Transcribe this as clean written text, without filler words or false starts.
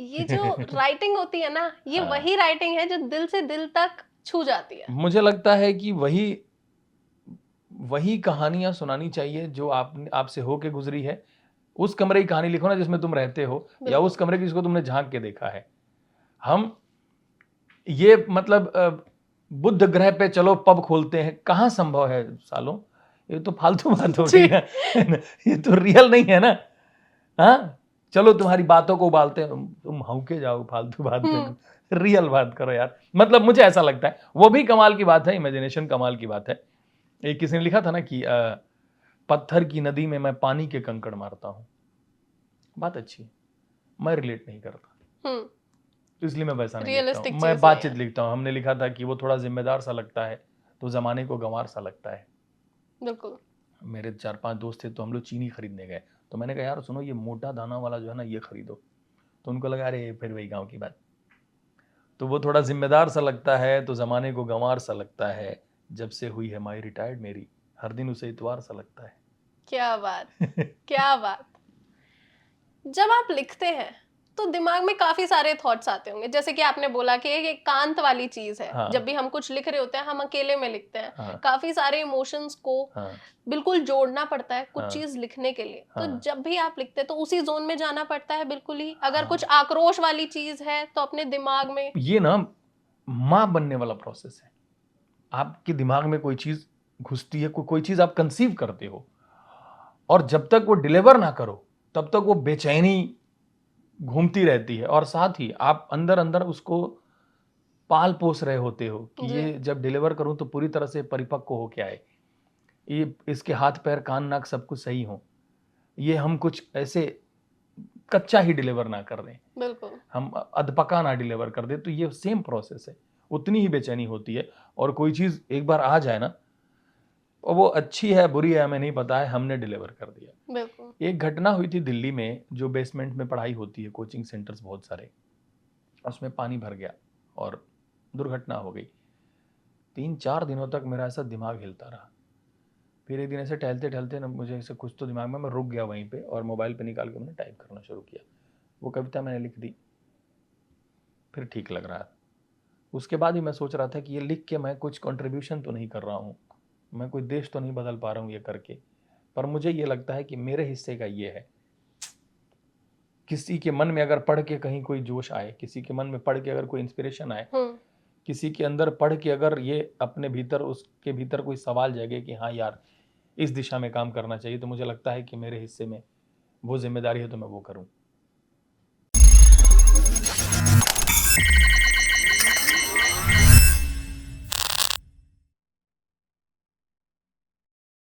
ये जो राइटिंग होती है ना, ये हाँ। वही राइटिंग है जो दिल से दिल तक छू जाती है। मुझे लगता है कि वही वही कहानियां सुनानी चाहिए जो आपसे होके गुजरी है। उस कमरे की कहानी लिखो ना जिसमें तुम रहते हो, या बिल्कुल। उस कमरे की जिसको तुमने झांक के देखा है। हम ये मतलब बुध ग्रह पे चलो पब खोलते हैं, कहाँ संभव है सालों? ये तो फालतू बात हो गई जी। ना। ये तो रियल नहीं है ना। हाँ, चलो तुम्हारी बातों को उबालते हैं, तुम हौके जाओ फालतू बात हुँ। में, रियल बात करो यार। मतलब मुझे ऐसा लगता है वो भी कमाल की बात है, इमेजिनेशन कमाल की बात है। एक किसी ने लिखा था ना कि पत्थर की नदी में मैं पानी के कंकड़ मारता हूं। बात अच्छी है, मैं रिलेट नहीं करता, हुँ। तो इसलिए मैं वैसा नहीं लिखता हूँ। रियलिस्टिक मैं चीज़ नहीं बातचीत है। लिखता हूँ। हमने लिखा था कि वो थोड़ा जिम्मेदार सा लगता है तो जमाने को गंवार सा लगता है। बिल्कुल। मेरे 4-5 दोस्त थे, तो हम लोग चीनी खरीदने गए, तो मैंने कहा यार सुनो ये मोटा दाना वाला जो है ना ये खरीदो। तो उनको लगा अरे फिर वही गाँव की बात। तो वो थोड़ा जिम्मेदार सा लगता है तो जमाने को गंवार सा लगता है। जब से हुई है माई रिटायर्ड मेरी, हर दिन उसे इतवार सा लगता क्या बात! है। क्या बात! जब आप लिखते हैं तो दिमाग में काफी सारे थॉट्स आते होंगे, जैसे कि आपने बोला कि एक एकांत वाली चीज है। जब हाँ, भी हम कुछ लिख रहे होते हैं हम अकेले में लिखते हैं। हाँ, काफी सारे इमोशंस को हाँ, बिल्कुल जोड़ना पड़ता है कुछ हाँ, चीज लिखने के लिए। तो हाँ, जब भी आप लिखते हैं तो उसी जोन में जाना पड़ता है बिल्कुल ही। अगर कुछ हाँ। आक्रोश वाली चीज है तो अपने दिमाग में। ये ना माँ बनने वाला प्रोसेस है। आपके दिमाग में कोई चीज घुसती है, कोई चीज आप कंसीव करते हो, और जब तक वो डिलीवर ना करो तब तक वो बेचैनी घूमती रहती है, और साथ ही आप अंदर अंदर उसको पाल पोस रहे होते हो कि जी। ये जब डिलीवर करूं तो पूरी तरह से परिपक्व होके आए, ये इसके हाथ पैर कान नाक सब कुछ सही हो, ये हम कुछ ऐसे कच्चा ही डिलीवर ना कर दें, बिल्कुल। हम अधपका ना डिलीवर कर दें। तो ये सेम प्रोसेस है, उतनी ही बेचैनी होती है। और कोई चीज़ एक बार आ जाए ना, और वो अच्छी है बुरी है हमें नहीं पता है, हमने डिलीवर कर दिया। बिल्कुल। एक घटना हुई थी दिल्ली में, जो बेसमेंट में पढ़ाई होती है, कोचिंग सेंटर्स बहुत सारे, उसमें पानी भर गया और दुर्घटना हो गई। 3-4 दिनों तक मेरा ऐसा दिमाग हिलता रहा। फिर एक दिन ऐसे टहलते टहलते ना मुझे ऐसे कुछ तो दिमाग में, मैं रुक गया वहीं पे और मोबाइल पे निकाल के मैंने टाइप करना शुरू किया। वो कविता मैंने लिख दी, फिर ठीक लग रहा है। उसके बाद ही मैं सोच रहा था कि ये लिख के मैं कुछ कंट्रीब्यूशन तो नहीं कर रहा हूँ, मैं कोई देश तो नहीं बदल पा रहा हूँ ये करके, पर मुझे ये लगता है कि मेरे हिस्से का ये है। किसी के मन में अगर पढ़ के कहीं कोई जोश आए, किसी के मन में पढ़ के अगर कोई इंस्पिरेशन आए, हम्म। किसी के अंदर पढ़ के अगर ये अपने भीतर, उसके भीतर कोई सवाल जगे कि हाँ यार इस दिशा में काम करना चाहिए, तो मुझे लगता है कि मेरे हिस्से में वो जिम्मेदारी है तो मैं वो करूँ।